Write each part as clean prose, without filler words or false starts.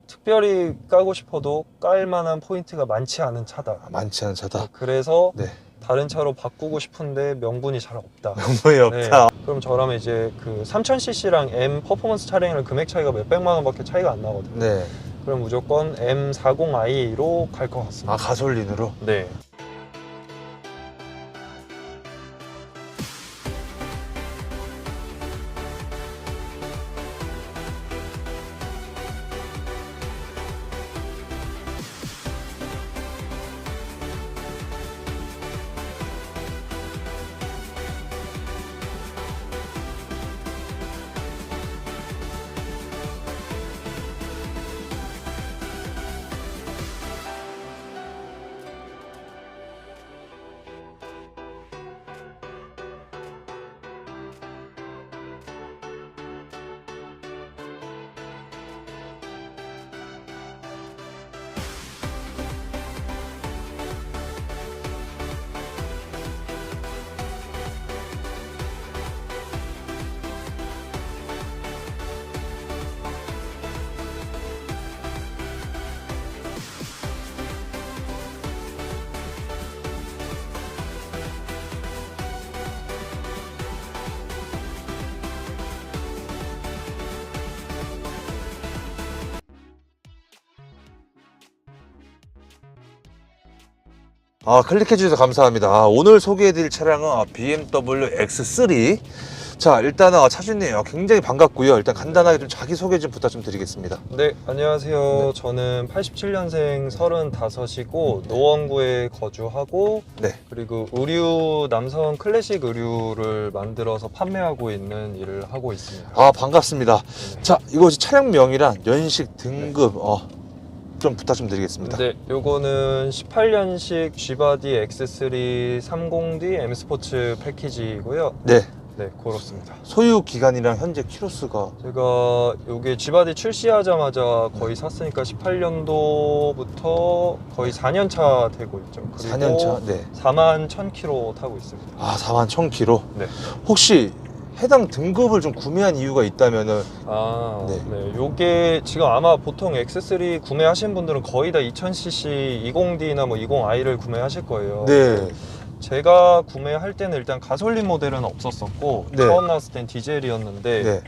특별히 까고 싶어도 깔 만한 포인트가 많지 않은 차다. 많지 않은 차다. 그래서 네. 다른 차로 바꾸고 싶은데 명분이 잘 없다. 명분이 없다. 그럼 저라면 이제 그 3000cc랑 M 퍼포먼스 차량이랑 금액 차이가 몇백만 원밖에 차이가 안 나거든요. 네. 그럼 무조건 M40i로 갈 것 같습니다. 아, 가솔린으로? 네. 아, 클릭해주셔서 감사합니다. 아, 오늘 소개해드릴 차량은 BMW X3. 자, 일단은 차주님 굉장히 반갑고요. 일단 간단하게 좀 자기소개 좀 부탁 좀 드리겠습니다. 네, 안녕하세요. 저는 87년생 35이고 노원구에 거주하고 네. 그리고 의류, 남성 클래식 의류를 만들어서 판매하고 있는 일을 하고 있습니다. 아, 반갑습니다. 자, 이거 차량명이랑 연식, 등급 좀 부탁 좀 드리겠습니다. 네, 요거는 18년식 G바디 X3 30D M 스포츠 패키지이고요. 네. 네, 그렇습니다. 소유 기간이랑 현재 키로수가 제가 요게 G바디 출시하자마자 거의 샀으니까 18년도부터 거의 4년 차 되고 있죠. 그리고 4년 차. 네. 4만 1000km 타고 있습니다. 아, 41,000km. 네. 혹시 해당 등급을 좀 구매한 이유가 있다면은 아, 네. 네. 요게 지금 아마 보통 X3 구매하신 분들은 거의 다 2000cc 20D나 뭐 20i를 구매하실 거예요. 네. 제가 구매할 때는 일단 가솔린 모델은 없었었고 네. 처음 나왔을 땐 디젤이었는데 네.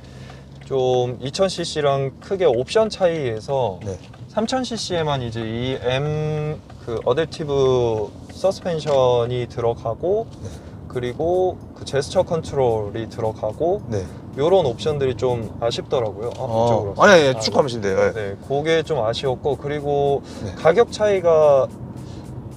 좀 2000cc랑 크게 옵션 차이에서 네. 3000cc에만 이제 이 M 그 어댑티브 서스펜션이 들어가고 네. 그리고 그 제스처 컨트롤이 들어가고 네. 요런 옵션들이 좀 아쉽더라고요. 이쪽으로. 아니, 쭉 가면 돼요. 네, 그게 좀 아쉬웠고 그리고 네. 가격 차이가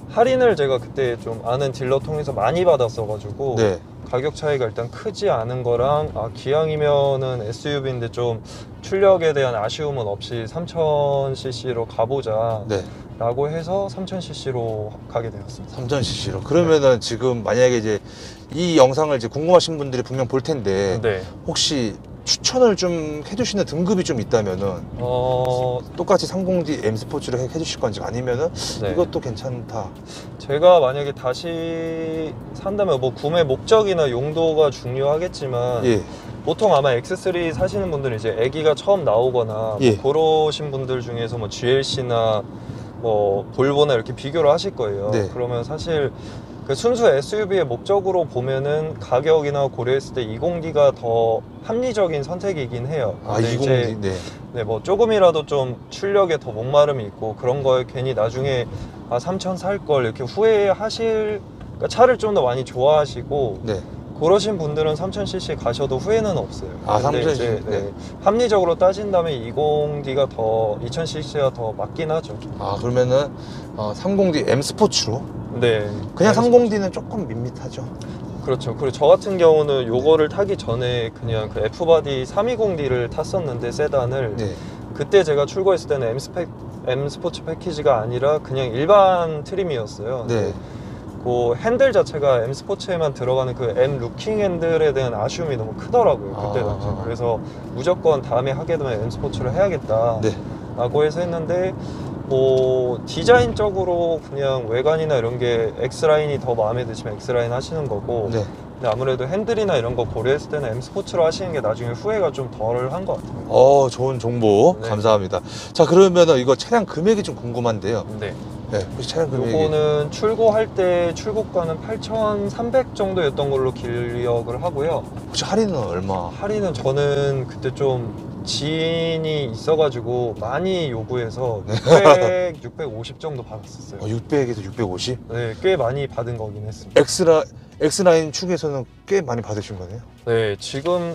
할인을 제가 그때 좀 아는 딜러 통해서 많이 받았어가지고 네. 가격 차이가 일단 크지 않은 거랑 기왕이면은 SUV인데 좀 출력에 대한 아쉬움은 없이 3000cc로 가보자 네. 라고 해서 3000cc로 가게 되었습니다. 3000cc로. 그러면은 지금 만약에 이제 이 영상을 이제 궁금하신 분들이 분명 볼 텐데 네. 혹시 추천을 좀 해주시는 등급이 좀 있다면은 똑같이 30D M 스포츠를 해주실 건지 아니면은 네. 이것도 괜찮다. 제가 만약에 다시 산다면 뭐 구매 목적이나 용도가 중요하겠지만 예. 보통 아마 X3 사시는 분들은 이제 애기가 처음 나오거나 예. 뭐 그러신 분들 중에서 뭐 GLC나 뭐 볼보나 이렇게 비교를 하실 거예요. 네. 그러면 사실 그 순수 SUV의 목적으로 보면은 가격이나 고려했을 때 20D가 더 합리적인 선택이긴 해요. 아, 근데 20D. 이제 네. 네, 뭐 조금이라도 좀 출력에 더 목마름이 있고 그런 거에 괜히 나중에 3000 살 걸 이렇게 후회하실, 그러니까 차를 좀 더 많이 좋아하시고 네. 그러신 분들은 3000cc 가셔도 후회는 없어요. 아, 근데 3000cc. 이제, 네. 합리적으로 따진다면 20D가 더 2000cc가 더 맞긴 하죠. 아, 그러면은 30D M 스포츠로. 네. 그냥 30D는 조금 밋밋하죠. 그렇죠. 그리고 저 같은 경우는 요거를 타기 전에 그냥 그 F바디 320D를 탔었는데 세단을 네. 그때 제가 출고했을 때는 M 스포츠 패키지가 아니라 그냥 일반 트림이었어요. 네. 그 핸들 자체가 M 스포츠에만 들어가는 그 M 루킹 핸들에 대한 아쉬움이 너무 크더라고요. 그때 당시. 그래서 무조건 다음에 하게 되면 M 스포츠를 해야겠다. 네. 라고 해서 했는데 뭐 디자인적으로 그냥 외관이나 이런 게 X라인이 더 마음에 드시면 X라인 하시는 거고 네. 근데 아무래도 핸들이나 이런 거 고려했을 때는 M 스포츠로 하시는 게 나중에 후회가 좀 덜 한 것 같아요. 좋은 정보 네. 감사합니다. 자, 그러면은 이거 차량 금액이 좀 궁금한데요. 네. 네, 혹시 차량 금액이 요거는 출고할 때 출고가는 8,300 정도였던 걸로 기억을 하고요. 혹시 할인은 얼마? 할인은 저는 그때 좀 지인이 있어가지고 많이 요구해서 600, 650 정도 받았었어요. 600에서 650? 네, 꽤 많이 받은 거긴 했습니다. X라인 축에서는 꽤 많이 받으신 거네요. 네,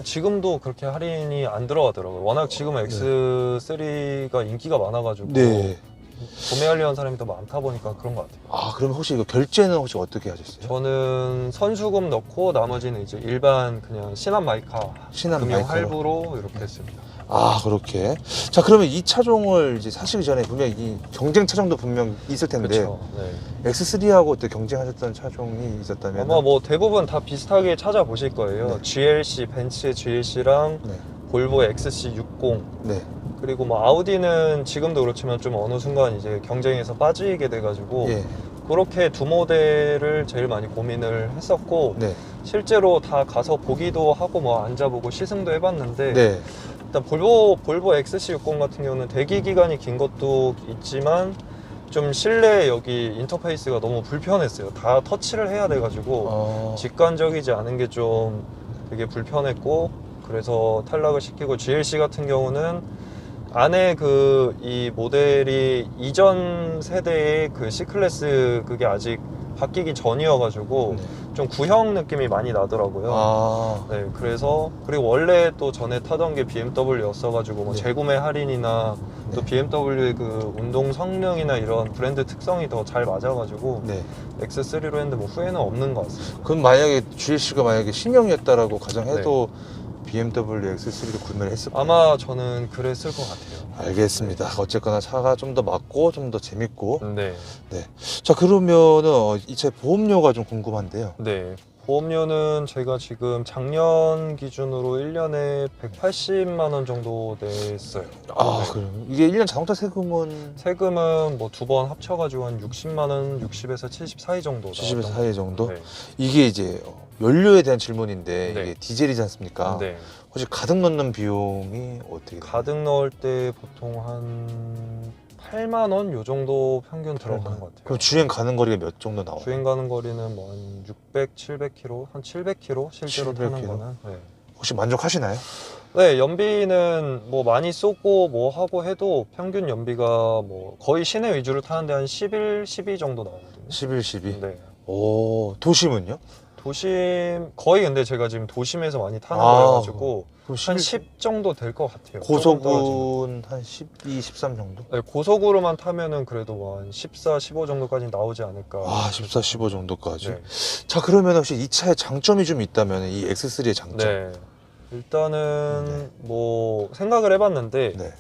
지금도 그렇게 할인이 안 들어가더라고요. 워낙 지금은 X3가 인기가 많아가지고 네. 구매하려는 사람이 더 많다 보니까 그런 것 같아요. 그럼 혹시 이거 결제는 혹시 어떻게 하셨어요? 저는 선수금 넣고 나머지는 이제 일반 그냥 신한 마이카 신한 금융 마이카로? 할부로 이렇게 했습니다. 그렇게. 자, 그러면 이 차종을 이제 사시기 전에 분명 이 경쟁 차종도 분명 있을 텐데 그렇죠. 네. X3하고 또 경쟁하셨던 차종이 있었다면 아마 뭐 대부분 다 비슷하게 찾아보실 거예요. 네. GLC, 벤츠의 GLC랑 네. 볼보 XC60 네. 그리고 뭐 아우디는 지금도 그렇지만 좀 어느 순간 이제 경쟁에서 빠지게 돼가지고 예. 그렇게 두 모델을 제일 많이 고민을 했었고 네. 실제로 다 가서 보기도 하고 뭐 앉아보고 시승도 해봤는데 네. 일단 볼보 XC60 같은 경우는 대기 기간이 긴 것도 있지만 좀 실내 여기 인터페이스가 너무 불편했어요. 다 터치를 해야 돼가지고 직관적이지 않은 게 좀 되게 불편했고 그래서 탈락을 시키고 GLC 같은 경우는 안에 이 모델이 이전 세대의 그 C클래스 그게 아직 바뀌기 전이어가지고 네. 좀 구형 느낌이 많이 나더라고요. 네, 그래서 그리고 원래 또 전에 타던 게 BMW였어가지고 뭐 네. 재구매 할인이나 또 네. BMW의 그 운동 성능이나 이런 브랜드 특성이 더 잘 맞아가지고 네. X3로 했는데 뭐 후회는 없는 것 같습니다. 그럼 만약에 GLC가 만약에 신형이었다라고 가정해도 BMW X3를 구매를 했을까요? 아마 저는 그랬을 것 같아요. 알겠습니다. 어쨌거나 차가 좀 더 맞고 좀 더 재밌고. 네. 네. 자, 그러면은 이 차 보험료가 좀 궁금한데요. 네. 보험료는 제가 지금 작년 기준으로 1년에 180만 원 정도 냈어요. 네. 그럼 이게 1년 자동차 세금은 세금은 뭐 두 번 합쳐가지고 한 60만 원, 60에서 70 사이 정도 70에서 나왔던 4회 정도? 것 같아요. 이게 이제 연료에 대한 질문인데 네. 이게 디젤이지 않습니까? 네. 혹시 가득 넣는 비용이 어떻게 돼요? 가득 넣을 때 보통 한 8만 원 요 정도 평균 들어가는 것 같아요. 그럼 주행 가는 거리가 몇 정도 나와요? 주행 가는 거리는 뭐 한 600, 700km, 한 700km 실제로 700km? 타는 거는. 네. 혹시 만족하시나요? 네, 연비는 뭐 많이 쏘고 뭐 하고 해도 평균 연비가 뭐 거의 시내 위주로 타는데 한 11, 12 정도 나오거든요. 11, 12. 네. 오, 도심은요? 도심 거의 근데 제가 지금 도심에서 많이 타는 거여가지고 그럼 한 11, 10 정도 될 것 같아요. 조금 떨어지면. 고속은 한 12, 13 정도? 네, 고속으로만 타면은 그래도 뭐 한 14, 15 정도까지 나오지 않을까. 14, 15 정도까지. 네. 자, 그러면 혹시 이 차의 장점이 좀 있다면 이 X3의 장점? 네. 일단은 뭐 생각을 해봤는데 네.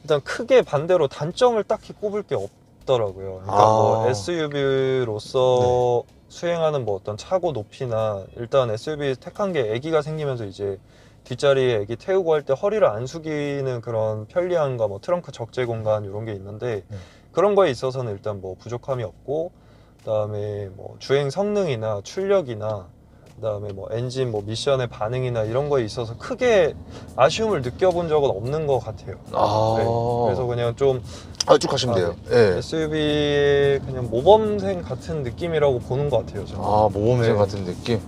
일단 크게 반대로 단점을 딱히 꼽을 게 없더라고요. 그러니까 뭐 SUV로서 수행하는 뭐 어떤 차고 높이나 일단 SUV 택한 게 아기가 생기면서 이제 뒷자리에 아기 태우고 할 때 허리를 안 숙이는 그런 편리함과 뭐 트렁크 적재 공간 이런 게 있는데 그런 거에 있어서는 일단 뭐 부족함이 없고 그다음에 뭐 주행 성능이나 출력이나 그다음에 뭐 엔진 뭐 미션의 반응이나 이런 거에 있어서 크게 아쉬움을 느껴본 적은 없는 것 같아요. 네. 그래서 그냥 좀 쭉 가시면 돼요. 네. SUV의 그냥 모범생 같은 느낌이라고 보는 것 같아요. 저는. 모범생 네. 같은 느낌?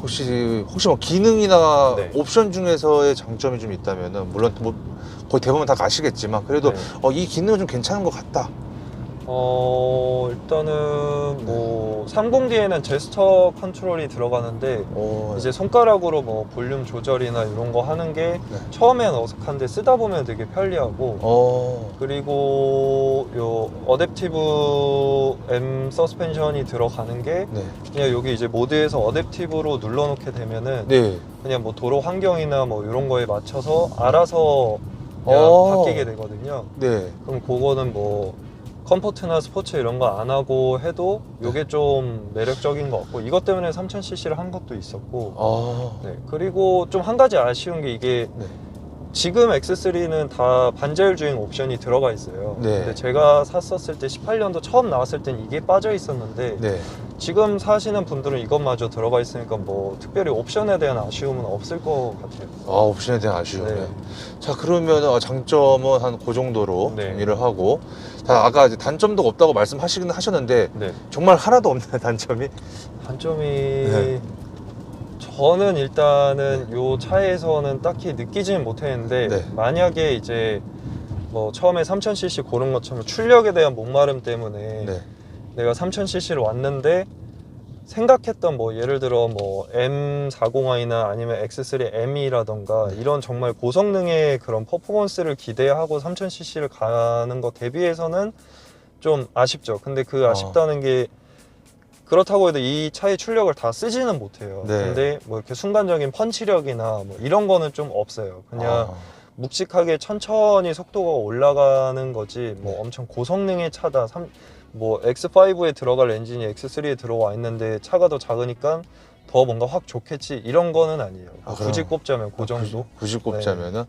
혹시 뭐 기능이나 네. 옵션 중에서의 장점이 좀 있다면은 물론 뭐 거의 대부분 다 가시겠지만 그래도 네. 이 기능은 좀 괜찮은 것 같다. 일단은 뭐 30D에는 제스처 컨트롤이 들어가는데 이제 손가락으로 뭐 볼륨 조절이나 이런 거 하는 게 처음엔 어색한데 쓰다 보면 되게 편리하고 그리고 요 어댑티브 M 서스펜션이 들어가는 게 그냥 여기 이제 모드에서 어댑티브로 눌러놓게 되면은 그냥 뭐 도로 환경이나 뭐 이런 거에 맞춰서 알아서 그냥 바뀌게 되거든요. 그럼 그거는 뭐 컴포트나 스포츠 이런 거 안 하고 해도 이게 좀 매력적인 것 같고 이것 때문에 3000cc를 한 것도 있었고 그리고 좀 한 가지 아쉬운 게 이게 지금 X3는 다 반자율 주행 옵션이 들어가 있어요. 네. 근데 제가 샀었을 때 18년도 처음 나왔을 땐 이게 빠져 있었는데 네. 지금 사시는 분들은 이것마저 들어가 있으니까 뭐 특별히 옵션에 대한 아쉬움은 없을 것 같아요. 아, 옵션에 대한 아쉬움. 네. 네. 자, 그러면 장점은 한 그 정도로 네. 정리를 하고, 자, 아까 이제 단점도 없다고 말씀하시긴 하셨는데 네. 정말 하나도 없나요, 단점이? 단점이 네. 저는 일단은 요 차에서는 딱히 느끼지는 못했는데 네. 만약에 이제 뭐 처음에 3000cc 고른 것처럼 출력에 대한 목마름 때문에 네. 내가 3000cc를 왔는데 생각했던 뭐 예를 들어 뭐 M40i나 아니면 X3M이라던가 이런 정말 고성능의 그런 퍼포먼스를 기대하고 3000cc를 가는 것 대비해서는 좀 아쉽죠. 근데 그 아쉽다는 게 그렇다고 해도 이 차의 출력을 다 쓰지는 못해요. 네. 근데 뭐 이렇게 순간적인 펀치력이나 뭐 이런 거는 좀 없어요. 그냥 묵직하게 천천히 속도가 올라가는 거지 뭐 네. 엄청 고성능의 차다. 뭐 X5에 들어갈 엔진이 X3에 들어와 있는데 차가 더 작으니까 더 뭔가 확 좋겠지 이런 거는 아니에요. 굳이 꼽자면 그 정도. 굳이 꼽자면은.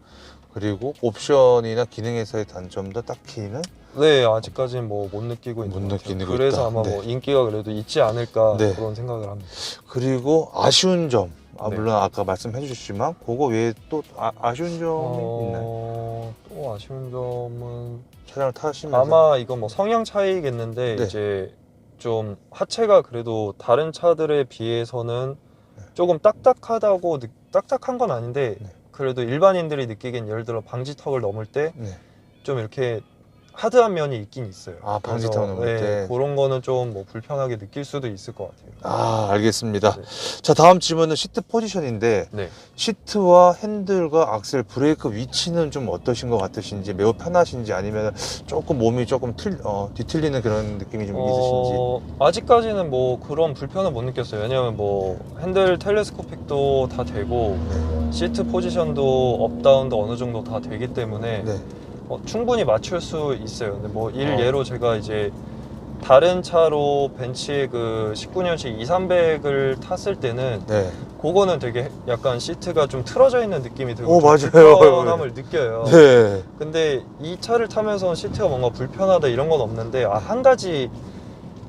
그리고 옵션이나 기능에서의 단점도 딱히는 네, 아직까지는 뭐 못 느끼고 있는 것 같아요. 그래서 있다. 아마 네. 뭐 인기가 그래도 있지 않을까 네. 그런 생각을 합니다. 그리고 아쉬운 점. 네. 물론 아까 말씀해 주셨지만 그거 외에 또 아쉬운 점이 있나요? 또 아쉬운 점은 차량을 타시면서 아마 이건 뭐 성향 차이겠는데 네. 이제 좀 하체가 그래도 다른 차들에 비해서는 네. 조금 딱딱하다고 딱딱한 건 아닌데 네. 그래도 일반인들이 느끼기엔 예를 들어 방지턱을 넘을 때 좀 네. 이렇게 하드한 면이 있긴 있어요. 방지턱 넘을 때 그런 거는 좀 뭐 불편하게 느낄 수도 있을 것 같아요. 알겠습니다. 네. 자, 다음 질문은 시트 포지션인데 네. 시트와 핸들과 악셀, 브레이크 위치는 좀 어떠신 것 같으신지, 매우 편하신지, 아니면 조금 몸이 조금 뒤틀리는 그런 느낌이 좀 있으신지. 아직까지는 뭐 그런 불편은 못 느꼈어요. 왜냐면 뭐 핸들 텔레스코픽도 다 되고 네. 시트 포지션도 업다운도 어느 정도 다 되기 때문에 네. 충분히 맞출 수 있어요. 근데 뭐 일례로 제가 이제 다른 차로 벤츠의 그 19년식 2300을 탔을 때는 네. 그거는 되게 약간 시트가 좀 틀어져 있는 느낌이 들고 좀 맞아요. 불편함을 느껴요. 네. 근데 이 차를 타면서 시트가 뭔가 불편하다 이런 건 없는데 한 가지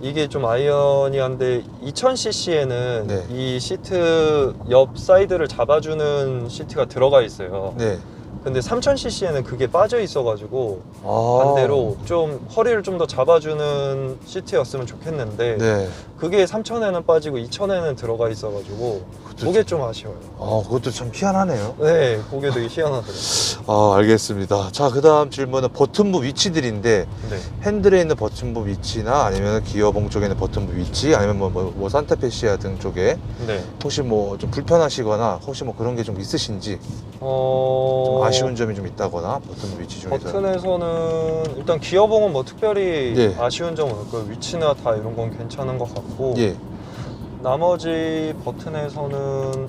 이게 좀 아이러니한데 2000cc에는 네. 이 시트 옆 사이드를 잡아주는 시트가 들어가 있어요. 네. 근데 3000cc에는 그게 빠져 있어가지고 아. 반대로 좀 허리를 좀 더 잡아주는 시트였으면 좋겠는데 네. 그게 3000에는 빠지고 2000에는 들어가 있어가지고 그게 좀 아쉬워요. 그것도 참 희한하네요. 네, 그게 되게 희한하더라고요. 알겠습니다. 자, 그 다음 질문은 버튼부 위치들인데 네. 핸들에 있는 버튼부 위치나 아니면 기어봉 쪽에 있는 버튼부 위치, 아니면 뭐 산타페시아 등 쪽에 네. 혹시 뭐 좀 불편하시거나 혹시 뭐 그런 게 좀 있으신지, 좀 아쉬운 점이 좀 있다거나 버튼부 위치 중에서. 버튼에서는 일단 기어봉은 뭐 특별히 네. 아쉬운 점은 없고요. 위치나 다 이런 건 괜찮은 것 같고 예. 나머지 버튼에서는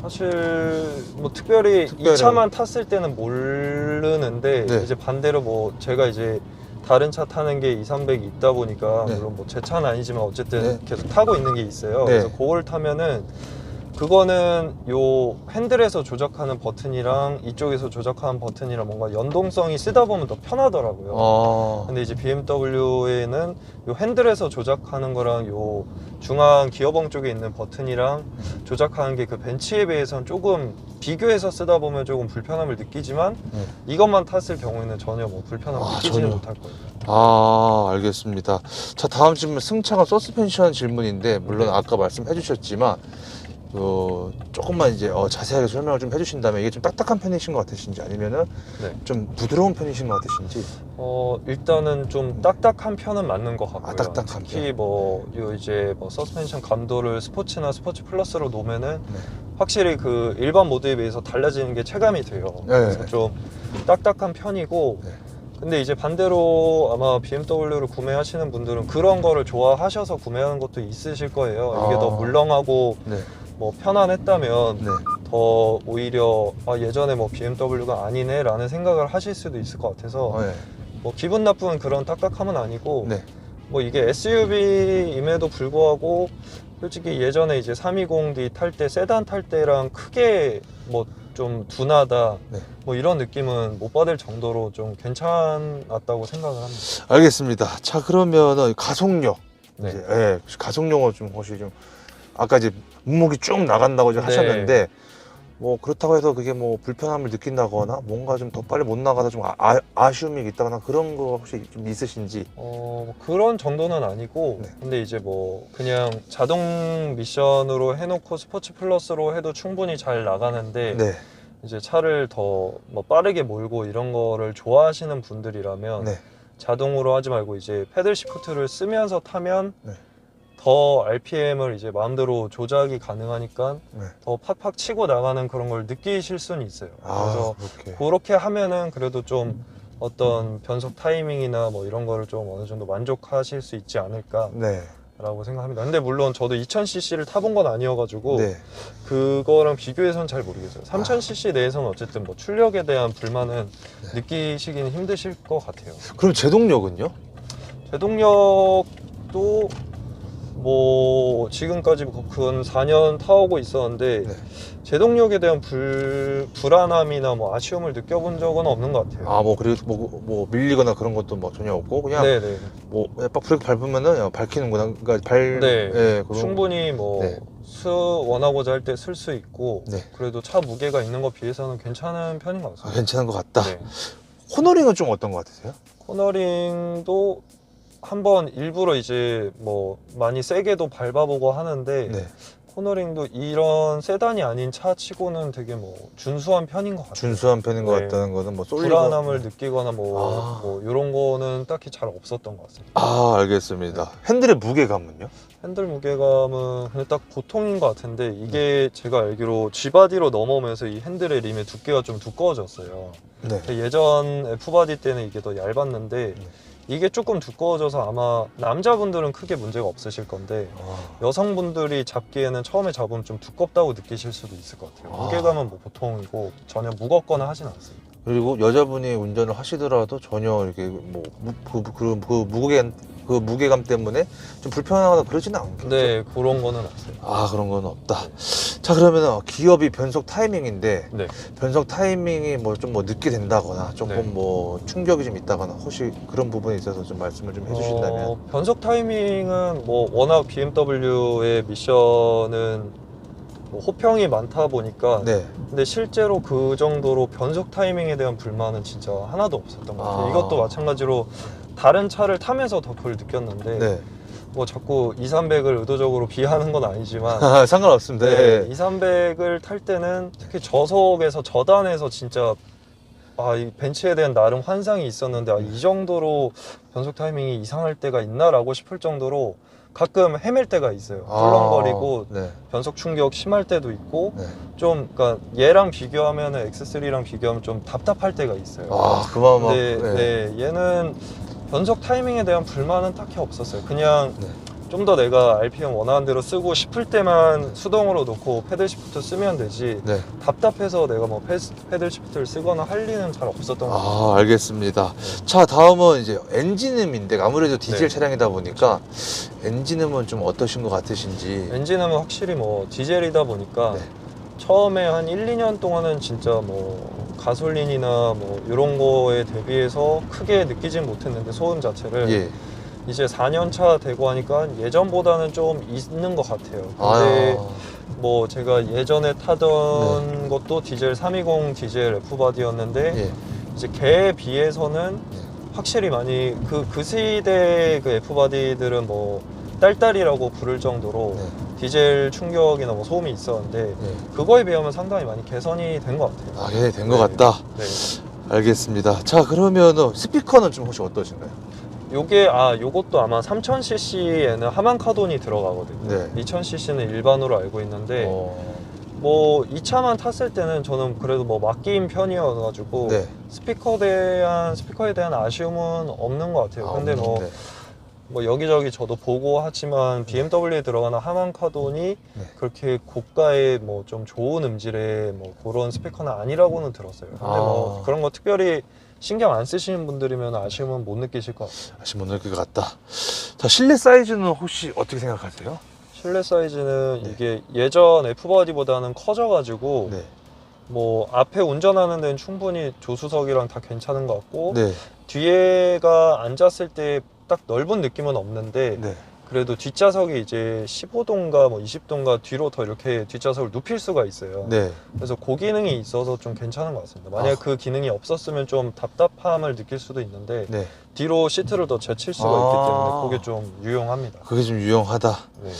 사실 뭐 특별히 이 차만 탔을 때는 모르는데 네. 이제 반대로 뭐 제가 이제 다른 차 타는 게 2300이 있다 보니까 네. 물론 뭐 제 차는 아니지만 어쨌든 네. 계속 타고 있는 게 있어요. 네. 그래서 그걸 타면은 그거는 요 핸들에서 조작하는 버튼이랑 이쪽에서 조작하는 버튼이랑 뭔가 연동성이 쓰다 보면 더 편하더라고요. 근데 이제 BMW에는 요 핸들에서 조작하는 거랑 요 중앙 기어봉 쪽에 있는 버튼이랑 조작하는 게 그 벤츠에 비해서는 조금 비교해서 쓰다 보면 조금 불편함을 느끼지만 이것만 탔을 경우에는 전혀 뭐 불편함을 느끼지는 못할 거예요. 알겠습니다. 자, 다음 질문 승차감 서스펜션 질문인데 물론 네. 아까 말씀해 주셨지만 조금만 이제 자세하게 설명을 좀 해주신다면 이게 좀 딱딱한 편이신 것 같으신지, 아니면은 네. 좀 부드러운 편이신 것 같으신지. 일단은 좀 딱딱한 편은 맞는 것 같고요. 딱딱한 특히 요 이제 뭐 서스펜션 감도를 스포츠나 스포츠 플러스로 놓으면은 네. 확실히 그 일반 모드에 비해서 달라지는 게 체감이 돼요. 네. 그래서 좀 딱딱한 편이고 네. 근데 이제 반대로 아마 BMW를 구매하시는 분들은 그런 거를 좋아하셔서 구매하는 것도 있으실 거예요. 이게 더 물렁하고 네. 뭐 편안했다면 네. 더 오히려 예전에 뭐 BMW가 아니네 라는 생각을 하실 수도 있을 것 같아서 네. 뭐 기분 나쁜 그런 딱딱함은 아니고 네. 뭐 이게 SUV임에도 불구하고 솔직히 예전에 이제 320D 탈 때 세단 탈 때랑 크게 뭐 좀 둔하다 네. 뭐 이런 느낌은 못 받을 정도로 좀 괜찮았다고 생각을 합니다. 알겠습니다. 자, 그러면 가속력. 네. 이제, 예, 가속력을 좀 혹시 좀 아까 이제 몸무게 쭉 나간다고 좀 네. 하셨는데 뭐 그렇다고 해서 그게 뭐 불편함을 느낀다거나 뭔가 좀 더 빨리 못 나가다 좀 아쉬움이 있다거나 그런 거 혹시 좀 있으신지? 그런 정도는 아니고 네. 근데 이제 뭐 그냥 자동 미션으로 해놓고 스포츠 플러스로 해도 충분히 잘 나가는데 네. 이제 차를 더 뭐 빠르게 몰고 이런 거를 좋아하시는 분들이라면 네. 자동으로 하지 말고 이제 패들 시프트를 쓰면서 타면 네. 더 RPM을 이제 마음대로 조작이 가능하니까 네. 더 팍팍 치고 나가는 그런 걸 느끼실 수는 있어요. 그래서 그렇게. 그렇게 하면은 그래도 좀 어떤 변속 타이밍이나 뭐 이런 거를 좀 어느 정도 만족하실 수 있지 않을까라고 네. 생각합니다. 근데 물론 저도 2000cc를 타본 건 아니어가지고 네. 그거랑 비교해서는 잘 모르겠어요. 3000cc 내에서는 어쨌든 뭐 출력에 대한 불만은 느끼시기는 힘드실 것 같아요. 그럼 제동력은요? 제동력도 뭐 지금까지 그건 4년 타오고 있었는데 네. 제동력에 대한 불안함이나 뭐 아쉬움을 느껴본 적은 없는 것 같아요. 뭐 그리고 뭐 밀리거나 그런 것도 뭐 전혀 없고 그냥 네네. 뭐 빡 브레이크 밟으면은 그냥 밝히는구나. 그러니까 네. 예, 그런. 충분히 뭐 네. 원하고자 할 때 쓸 수 있고 네. 그래도 차 무게가 있는 것 비해서는 괜찮은 편인 것 같습니다. 괜찮은 것 같다. 네. 코너링은 좀 어떤 것 같으세요? 코너링도 한번 일부러 이제 뭐 많이 세게도 밟아보고 하는데 네. 코너링도 이런 세단이 아닌 차 치고는 되게 뭐 준수한 편인 것 같아요. 준수한 편인 것 네. 같다는 거는 뭐 쏠리고. 불안함을 느끼거나 뭐 아. 뭐 이런 거는 딱히 잘 없었던 것 같습니다. 알겠습니다. 핸들의 무게감은요? 핸들 무게감은 그냥 딱 보통인 것 같은데 이게 제가 알기로 G바디로 넘어오면서 이 핸들의 림의 두께가 좀 두꺼워졌어요. 네. 예전 F바디 때는 이게 더 얇았는데 이게 조금 두꺼워져서 아마 남자분들은 크게 문제가 없으실 건데 여성분들이 잡기에는 처음에 잡으면 좀 두껍다고 느끼실 수도 있을 것 같아요. 무게감은 뭐 보통이고 전혀 무겁거나 하진 않습니다. 그리고 여자분이 운전을 하시더라도 전혀 이렇게 뭐 그 무게감 때문에 좀 불편하거나 그러지는 않겠죠? 네, 그런 거는 없어요. 그런 건 없다. 자, 그러면 기업이 변속 타이밍인데 네. 변속 타이밍이 뭐 좀 늦게 된다거나 조금 네. 뭐 충격이 좀 있다거나 혹시 그런 부분에 있어서 좀 말씀을 좀 해주신다면. 변속 타이밍은 뭐 워낙 BMW의 미션은 뭐 호평이 많다 보니까 네. 근데 실제로 그 정도로 변속 타이밍에 대한 불만은 진짜 하나도 없었던 것 같아요. 아. 이것도 마찬가지로 다른 차를 타면서 더 그걸 느꼈는데 네. 뭐 자꾸 2,300을 의도적으로 비하는 건 아니지만 상관없습니다. 네, 네. 2,300을 탈 때는 특히 저속에서 저단에서 진짜 이 벤츠에 대한 나름 환상이 있었는데 이 정도로 변속 타이밍이 이상할 때가 있나라고 싶을 정도로 가끔 헤맬 때가 있어요. 꿀렁거리고 네. 변속 충격 심할 때도 있고 네. 좀 그러니까 얘랑 비교하면 X3랑 비교하면 좀 답답할 때가 있어요. 그 마음. 근데 네. 네, 얘는 변속 타이밍에 대한 불만은 딱히 없었어요. 그냥 네. 좀 더 내가 RPM 원하는 대로 쓰고 싶을 때만 수동으로 놓고 패들 시프트 쓰면 되지 네. 답답해서 내가 뭐 패들 시프트를 쓰거나 할 리는 잘 없었던 것 같아요. 알겠습니다. 자, 다음은 이제 엔진음인데 아무래도 디젤 네. 차량이다 보니까 엔진음은 좀 어떠신 것 같으신지. 엔진음은 확실히 뭐 디젤이다 보니까 네. 처음에 한 1, 2년 동안은 진짜 뭐 가솔린이나 뭐 이런 거에 대비해서 크게 느끼진 못했는데 소음 자체를 예. 이제 4년 차 되고 하니까 예전보다는 좀 있는 것 같아요. 근데 뭐 제가 예전에 타던 것도 디젤 320 디젤 F바디였는데 예. 이제 걔에 비해서는 확실히 많이 그 시대 그 F바디들은 뭐 딸딸이라고 부를 정도로 디젤 충격이나 뭐 소음이 있었는데 그거에 비하면 상당히 많이 개선이 된 것 같아요. 예, 된 것 같다. 네. 알겠습니다. 자, 그러면 스피커는 좀 혹시 어떠신가요? 요것도 아마 3000cc에는 하만 카돈이 들어가거든요. 네. 2000cc는 일반으로 알고 있는데 뭐 이 차만 탔을 때는 저는 그래도 뭐 맡긴 편이어가지고 네. 스피커에 대한 아쉬움은 없는 것 같아요. 근데 뭐 여기저기 저도 보고 하지만 BMW에 들어가는 하만 카돈이 그렇게 고가의 뭐 좀 좋은 음질의 뭐 그런 스피커는 아니라고는 들었어요. 근데 뭐 그런 거 특별히 신경 안 쓰시는 분들이면 아쉬움은 못 느끼실 것 같아요. 아쉬움 못 느낄 것 같다. 자, 실내 사이즈는 혹시 어떻게 생각하세요? 실내 사이즈는 이게 예전 F바디보다는 커져가지고 뭐 앞에 운전하는 데는 충분히 조수석이랑 다 괜찮은 것 같고 네. 뒤에가 앉았을 때 딱 넓은 느낌은 없는데 네. 그래도 뒷좌석이 이제 15도인가 뭐 20도인가 뒤로 더 이렇게 뒷좌석을 눕힐 수가 있어요. 네. 그래서 그 기능이 있어서 좀 괜찮은 것 같습니다. 만약 그 기능이 없었으면 좀 답답함을 느낄 수도 있는데 네. 뒤로 시트를 더 제칠 수가 있기 때문에 그게 좀 유용합니다. 그게 좀 유용하다. 네.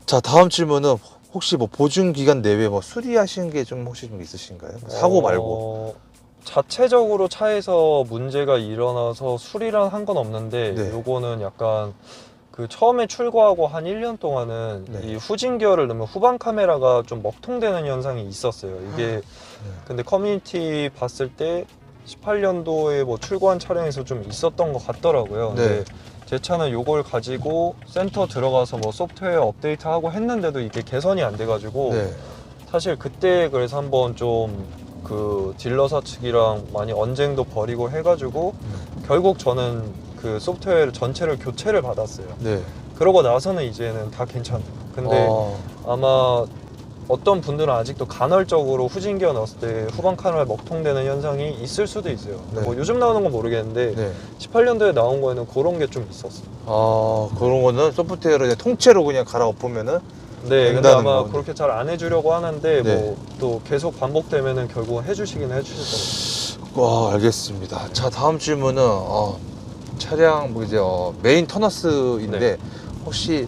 자, 다음 질문은 혹시 뭐 보증 기간 내외 뭐 수리하신 게 좀 혹시 좀 있으신가요? 사고 말고. 자체적으로 차에서 문제가 일어나서 수리랑 한 건 없는데 네. 요거는 약간 그 처음에 출고하고 한 1년 동안은 네. 이 후진기어를 넣으면 후방 카메라가 좀 먹통되는 현상이 있었어요. 이게 근데 커뮤니티 봤을 때 18년도에 뭐 출고한 차량에서 좀 있었던 것 같더라고요. 네. 근데 제 차는 요걸 가지고 센터 들어가서 뭐 소프트웨어 업데이트하고 했는데도 이게 개선이 안 돼가지고 네. 사실 그때 그래서 한번 좀 그 딜러사 측이랑 많이 언쟁도 벌이고 해가지고 결국 저는 그 소프트웨어 전체를 교체를 받았어요. 네. 그러고 나서는 이제는 다 괜찮아요. 근데 아마 어떤 분들은 아직도 간헐적으로 후진기어 넣었을 때 후방 카메라 먹통되는 현상이 있을 수도 있어요. 네. 뭐 요즘 나오는 건 모르겠는데 네. 18년도에 나온 거에는 그런 게 좀 있었어요. 그런 거는 소프트웨어를 그냥 통째로 그냥 갈아엎으면은 네, 근데 된다는 아마 건. 그렇게 잘 안 해주려고 하는데 네. 뭐 또 계속 반복되면은 결국은 해주시긴 해주실 거예요. 알겠습니다. 자, 다음 질문은 차량 뭐 이제 메인 터너스인데 네. 혹시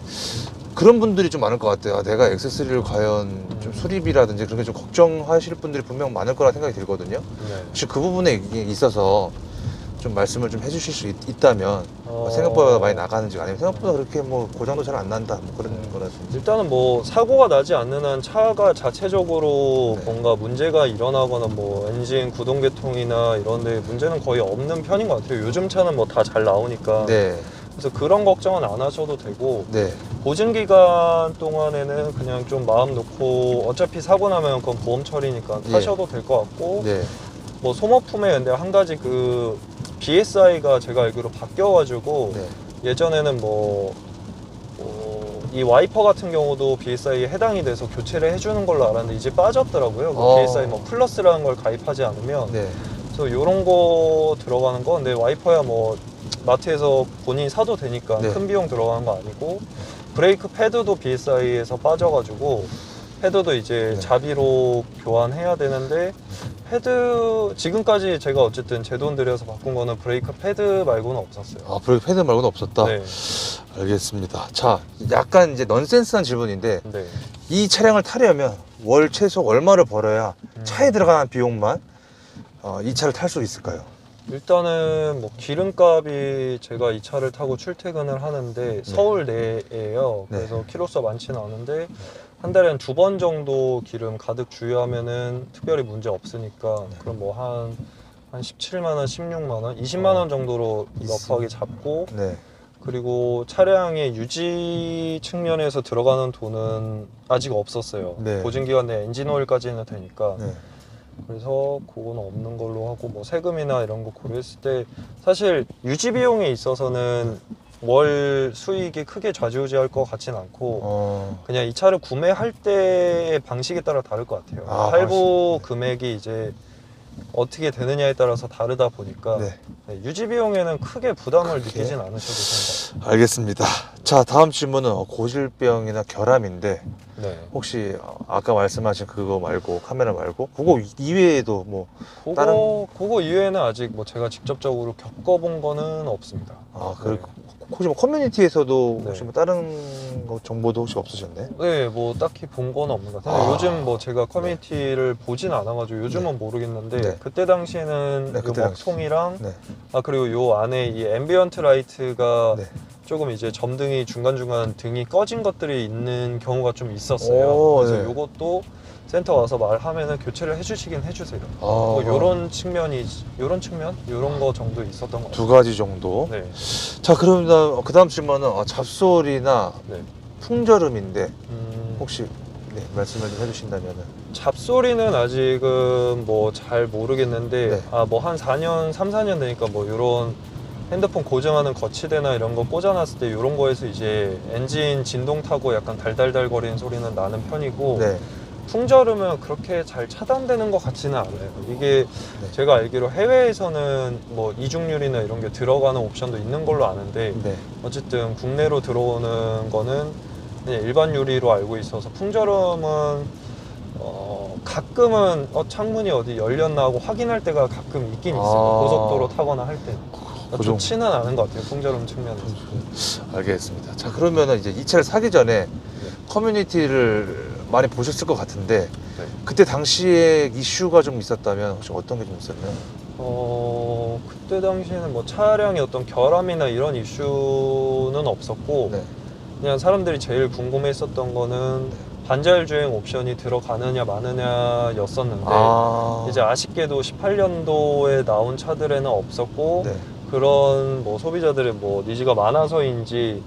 그런 분들이 좀 많을 것 같아요. 내가 X3를 과연 좀 수리비라든지 그런 게 좀 걱정하실 분들이 분명 많을 거라 생각이 들거든요. 네. 혹시 그 부분에 있어서 좀 말씀을 좀 해주실 수 있다면 생각보다 많이 나가는지 아니면 생각보다 그렇게 뭐 고장도 잘 안 난다 뭐 그런 거라든지. 일단은 뭐 사고가 나지 않는 한 차가 자체적으로 네. 뭔가 문제가 일어나거나 뭐 엔진 구동계통이나 이런 데 문제는 거의 없는 편인 것 같아요. 요즘 차는 뭐 다 잘 나오니까. 네. 그래서 그런 걱정은 안 하셔도 되고 네. 보증 기간 동안에는 그냥 좀 마음 놓고 어차피 사고 나면 그건 보험 처리니까 예. 타셔도 될 것 같고 네. 뭐 소모품에 근데 한 가지 그 BSI가 제가 알기로 바뀌어가지고 네. 예전에는 이 와이퍼 같은 경우도 BSI에 해당이 돼서 교체를 해주는 걸로 알았는데 이제 빠졌더라고요. 그 BSI 뭐 플러스라는 걸 가입하지 않으면. 네. 그래서 이런 거 들어가는 거 근데 와이퍼야 뭐 마트에서 본인이 사도 되니까 네. 큰 비용 들어가는 거 아니고 브레이크 패드도 BSI에서 빠져가지고 패드도 이제 네. 자비로 교환해야 되는데 패드 지금까지 제가 어쨌든 제 돈 들여서 바꾼 거는 브레이크 패드 말고는 없었어요. 브레이크 패드 말고는 없었다? 네. 알겠습니다. 자, 약간 이제 넌센스한 질문인데 네. 이 차량을 타려면 월 최소 얼마를 벌어야 차에 들어가는 비용만 이 차를 탈 수 있을까요? 일단은 뭐 기름값이 제가 이 차를 타고 출퇴근을 하는데 서울 내에요. 네. 그래서 키로수가 많지는 않은데 한 달에 한 2번 정도 기름 가득 주유하면은 특별히 문제 없으니까 그럼 뭐 한 17만 원, 16만 원, 20만 원 정도로 러프하게 잡고 네. 그리고 차량의 유지 측면에서 들어가는 돈은 아직 없었어요. 네. 보증기간 내 엔진 오일까지는 되니까. 네. 그래서 그거는 없는 걸로 하고 뭐 세금이나 이런 거 고려했을 때 사실 유지 비용에 있어서는 월 수익이 크게 좌지우지할 것 같진 않고 그냥 이 차를 구매할 때의 방식에 따라 다를 것 같아요. 할부 금액이 이제 어떻게 되느냐에 따라서 다르다 보니까 네. 유지 비용에는 크게 부담을 느끼진 않으셔도 된다. 알겠습니다. 자, 다음 질문은 고질병이나 결함인데 네. 혹시 아까 말씀하신 그거 말고 카메라 말고 그거 이외에도 뭐 그거 이외에는 아직 뭐 제가 직접적으로 겪어본 거는 없습니다. 그리고 혹시 뭐 커뮤니티에서도 네. 혹시 뭐 다른 거 정보도 혹시 없으셨나요? 네, 뭐 딱히 본 건 없는 것 같아요. 요즘 뭐 제가 커뮤니티를 보진 않아가지고 요즘은 모르겠는데 네. 그때 당시에는 네, 요 그때 당시. 먹통이랑 네. 그리고 요 안에 이 앰비언트 라이트가 네. 조금 이제 점등이 중간중간 등이 꺼진 것들이 있는 경우가 좀 있었어요. 그래서 네. 요것도 센터 와서 말하면은 교체를 해주시긴 해주세요. 뭐 요런 요런 거 정도 있었던 것 같아요. 두 가지 정도. 네. 자, 그럼 그 다음 질문은 잡소리나 네. 풍절음인데 혹시 말씀을 좀 해주신다면은. 잡소리는 아직은 뭐 잘 모르겠는데 네. 뭐 한 3, 4년 되니까 뭐 요런 핸드폰 고정하는 거치대나 이런 거 꽂아놨을 때 이런 거에서 이제 엔진 진동 타고 약간 달달달 거리는 소리는 나는 편이고 네. 풍절음은 그렇게 잘 차단되는 것 같지는 않아요. 이게 제가 알기로 해외에서는 뭐 이중유리나 이런 게 들어가는 옵션도 있는 걸로 아는데 어쨌든 국내로 들어오는 거는 그냥 일반 유리로 알고 있어서 풍절음은 가끔은 창문이 어디 열렸나 하고 확인할 때가 가끔 있긴 있어요. 고속도로 타거나 할 때. 좋지는 않은 것 같아요. 풍절음 측면에서. 알겠습니다. 자, 그러면은 이제 이 차를 사기 전에 커뮤니티를 많이 보셨을 것 같은데 그때 당시에 이슈가 좀 있었다면 혹시 어떤 게 좀 있었나요? 그때 당시에는 뭐 차량의 어떤 결함이나 이런 이슈는 없었고 그냥 사람들이 제일 궁금해했었던 거는 반자율 주행 옵션이 들어가느냐 마느냐 였었는데 이제 아쉽게도 18년도에 나온 차들에는 없었고 그런 뭐 소비자들의 뭐 니즈가 많아서인지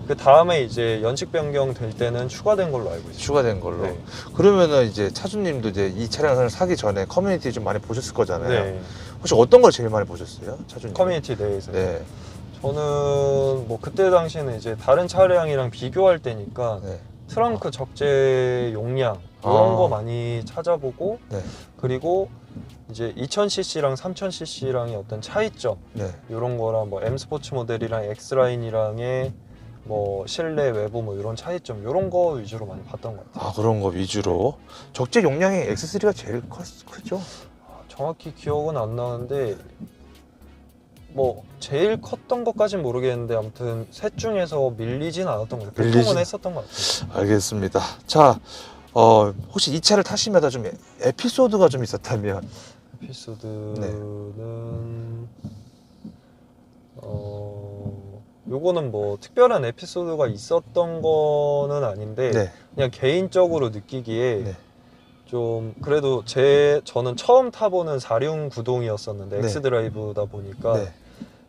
그 다음에 이제 연식 변경 될 때는 추가된 걸로 알고 있어요. 추가된 걸로. 그러면은 이제 차주님도 이제 이 차량을 사기 전에 커뮤니티 좀 많이 보셨을 거잖아요. 혹시 어떤 걸 제일 많이 보셨어요, 차주님? 커뮤니티 내에서. 저는 뭐 그때 당시에는 이제 다른 차량이랑 비교할 때니까 트렁크 적재 용량 이런 거 많이 찾아보고 그리고 이제 2000cc랑 3000cc랑의 어떤 차이점 이런 거랑 뭐 M 스포츠 모델이랑 X 라인이랑의 뭐 실내 외부 뭐 이런 차이점 이런 거 위주로 많이 봤던 것 같아요. 그런 거 위주로. 적재 용량이 X3가 제일 크죠? 정확히 기억은 안 나는데 뭐 제일 컸던 것까진 모르겠는데 아무튼 셋 중에서 밀리진 않았던 것 같아요. 보통은 했었던 것 같아요. 알겠습니다. 자, 혹시 이 차를 타시면서 좀 에피소드가 좀 있었다면? 에피소드는 요거는 뭐 특별한 에피소드가 있었던 거는 아닌데 그냥 개인적으로 느끼기에 좀 그래도 저는 처음 타보는 4륜 구동이었었는데 엑스드라이브다 보니까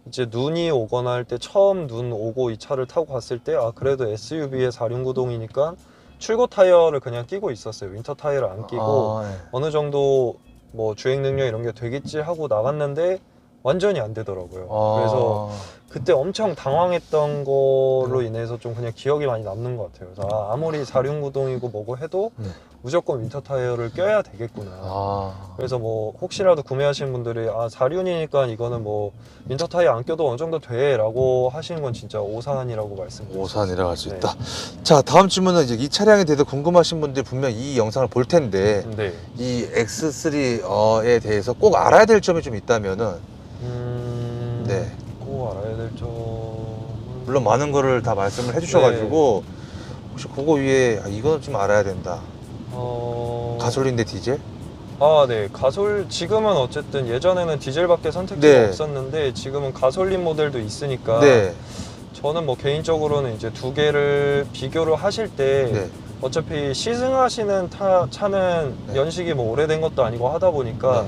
이제 눈이 오거나 할 때 처음 눈 오고 이 차를 타고 갔을 때 그래도 SUV의 4륜 구동이니까 출고 타이어를 그냥 끼고 있었어요. 윈터 타이어를 안 끼고 어느 정도 뭐 주행 능력 이런 게 되겠지 하고 나갔는데 완전히 안 되더라고요. 그래서 그때 엄청 당황했던 걸로 인해서 좀 그냥 기억이 많이 남는 것 같아요. 그래서 아무리 4륜 구동이고 뭐고 해도 무조건 윈터 타이어를 껴야 되겠구나. 그래서 뭐 혹시라도 구매하시는 분들이 4륜이니까 이거는 뭐 윈터 타이어 안 껴도 어느 정도 돼 라고 하시는 건 진짜 오산이라고 말씀드립니다. 오산이라고 할 수 있다. 자, 다음 질문은 이제 이 차량에 대해서 궁금하신 분들이 분명 이 영상을 볼 텐데 이 X3에 대해서 꼭 알아야 될 점이 좀 있다면은 꼭 알아야 될 점은 물론 많은 거를 다 말씀을 해주셔가지고 혹시 그거 위에 이거는 좀 알아야 된다. 가솔린 대 디젤? 지금은 어쨌든 예전에는 디젤밖에 선택지가 없었는데 지금은 가솔린 모델도 있으니까 저는 뭐 개인적으로는 이제 두 개를 비교를 하실 때 어차피 시승하시는 차는 연식이 뭐 오래된 것도 아니고 하다 보니까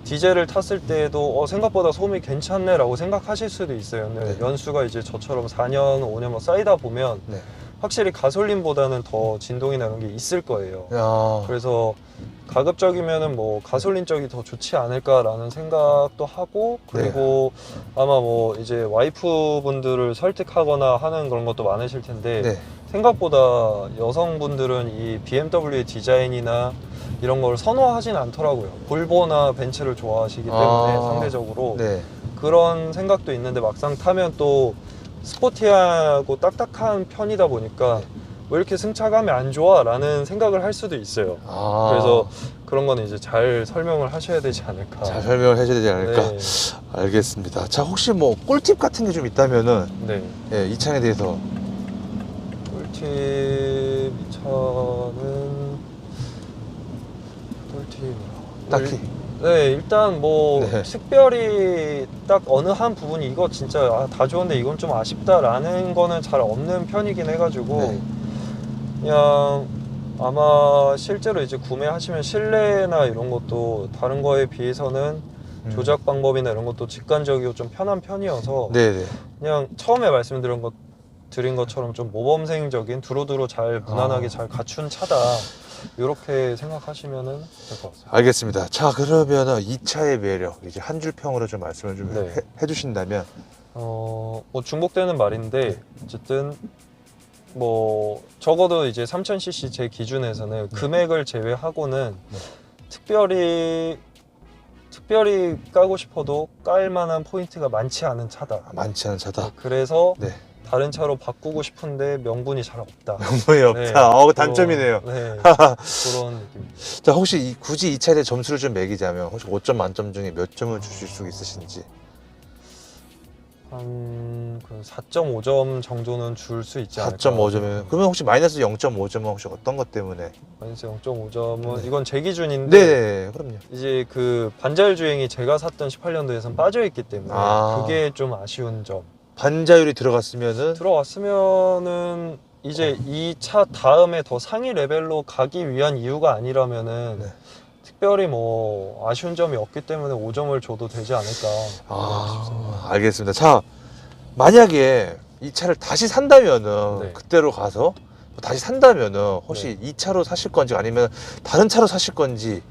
디젤을 탔을 때도 생각보다 소음이 괜찮네 라고 생각하실 수도 있어요. 근데 연수가 이제 저처럼 4년, 5년 뭐 쌓이다 보면 확실히 가솔린보다는 더 진동이나 이런 게 있을 거예요. 그래서 가급적이면은 뭐 가솔린 쪽이 더 좋지 않을까라는 생각도 하고 그리고 아마 뭐 이제 와이프 분들을 설득하거나 하는 그런 것도 많으실 텐데 생각보다 여성분들은 이 BMW의 디자인이나 이런 걸 선호하진 않더라고요. 볼보나 벤츠를 좋아하시기 때문에 상대적으로 그런 생각도 있는데 막상 타면 또 스포티하고 딱딱한 편이다 보니까 왜 이렇게 승차감이 안 좋아? 라는 생각을 할 수도 있어요. 그래서 그런 거는 이제 잘 설명을 하셔야 되지 않을까. 잘 설명을 해줘야 되지 않을까. 알겠습니다. 자, 혹시 뭐 꿀팁 같은 게 좀 있다면은 이 차에 대해서 꿀팁 이 차는 딱히 일단 뭐 특별히 딱 어느 한 부분이 이거 진짜 다 좋은데 이건 좀 아쉽다라는 거는 잘 없는 편이긴 해가지고 그냥 아마 실제로 이제 구매하시면 실내나 이런 것도 다른 거에 비해서는 조작 방법이나 이런 것도 직관적이고 좀 편한 편이어서 그냥 처음에 드린 것처럼 좀 모범생적인 두루두루 잘 무난하게 잘 갖춘 차다 이렇게 생각하시면은 될 것 같습니다. 알겠습니다. 자, 그러면 이 차의 매력 이제 한 줄 평으로 좀 말씀을 좀 해주신다면 뭐 중복되는 말인데 어쨌든 뭐 적어도 이제 3000cc 제 기준에서는 금액을 제외하고는 특별히 까고 싶어도 깔 만한 포인트가 많지 않은 차다. 많지 않은 차다. 그래서 네. 다른 차로 바꾸고 싶은데 명분이 잘 없다. 명분이 없다. 네, 그 단점이네요. 네, 그런 느낌. 자, 혹시 굳이 이 차에 대해 점수를 좀 매기자면 혹시 5점 만점 중에 몇 점을 주실 수 있으신지? 한 4.5점 정도는 줄 수 있지 않을까. 4.5점이면 그러면 혹시 마이너스 0.5점은 혹시 어떤 것 때문에? 마이너스 0.5점은 네. 이건 제 기준인데 네, 그럼요. 이제 그 반자율 주행이 제가 샀던 18년도에선 빠져 있기 때문에 그게 좀 아쉬운 점. 반자율이 들어갔으면은 들어왔으면은 이제 이 차 다음에 더 상위 레벨로 가기 위한 이유가 아니라면은 네. 특별히 뭐 아쉬운 점이 없기 때문에 5점을 줘도 되지 않을까. 알겠습니다. 자, 만약에 이 차를 다시 산다면은 네. 그때로 가서 다시 산다면은 혹시 이 차로 사실 건지 아니면 다른 차로 사실 건지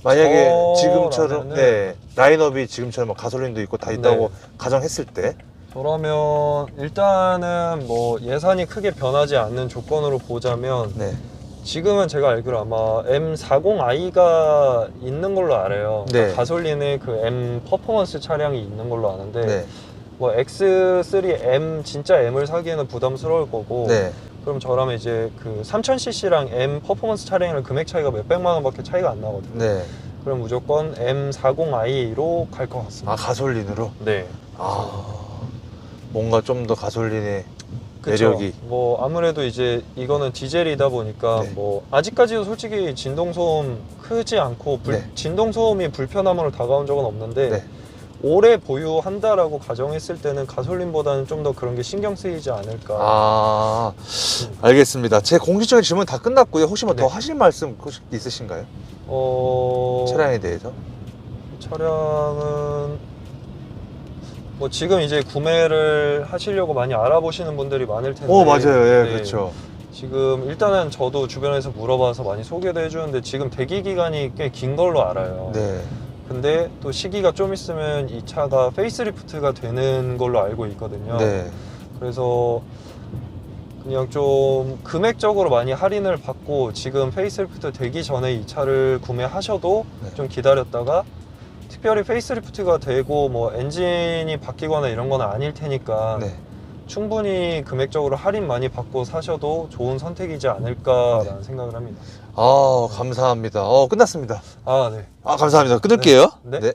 만약에 지금처럼 네, 라인업이 지금처럼 가솔린도 있고 다 있다고 가정했을 때 저라면 일단은 뭐 예산이 크게 변하지 않는 조건으로 보자면 네. 지금은 제가 알기로 아마 M40i가 있는 걸로 알아요. 네. 그러니까 가솔린의 그 M 퍼포먼스 차량이 있는 걸로 아는데 네. 뭐 X3M 진짜 M을 사기에는 부담스러울 거고 네. 그럼 저라면 이제 그 3000cc랑 M 퍼포먼스 차량이랑 금액 차이가 몇백만 원밖에 차이가 안 나거든요. 네. 그럼 무조건 M40i로 갈 것 같습니다. 아, 가솔린으로? 네. 뭔가 좀 더 가솔린의 그쵸. 매력이 뭐 아무래도 이제 이거는 디젤이다 보니까 네. 뭐 아직까지도 솔직히 진동 소음 크지 않고 네. 진동 소음이 불편함으로 다가온 적은 없는데 네. 오래 보유한다라고 가정했을 때는 가솔린보다는 좀 더 그런 게 신경 쓰이지 않을까. 알겠습니다. 제 공식적인 질문 다 끝났고요. 혹시 뭐 더 네. 하실 말씀 혹시 있으신가요? 차량에 대해서? 차량은 뭐 지금 이제 구매를 하시려고 많이 알아보시는 분들이 많을 텐데. 맞아요. 예, 네. 그렇죠. 지금 일단은 저도 주변에서 물어봐서 많이 소개도 해주는데 지금 대기 기간이 꽤 긴 걸로 알아요. 네. 근데 또 시기가 좀 있으면 이 차가 페이스리프트가 되는 걸로 알고 있거든요. 네. 그래서 그냥 좀 금액적으로 많이 할인을 받고 지금 페이스리프트 되기 전에 이 차를 구매하셔도 네. 좀 기다렸다가 특별히 페이스리프트가 되고 뭐 엔진이 바뀌거나 이런 건 아닐 테니까 네. 충분히 금액적으로 할인 많이 받고 사셔도 좋은 선택이지 않을까라는 생각을 합니다. 감사합니다. 끝났습니다. 네. 감사합니다. 끊을게요. 네. 네.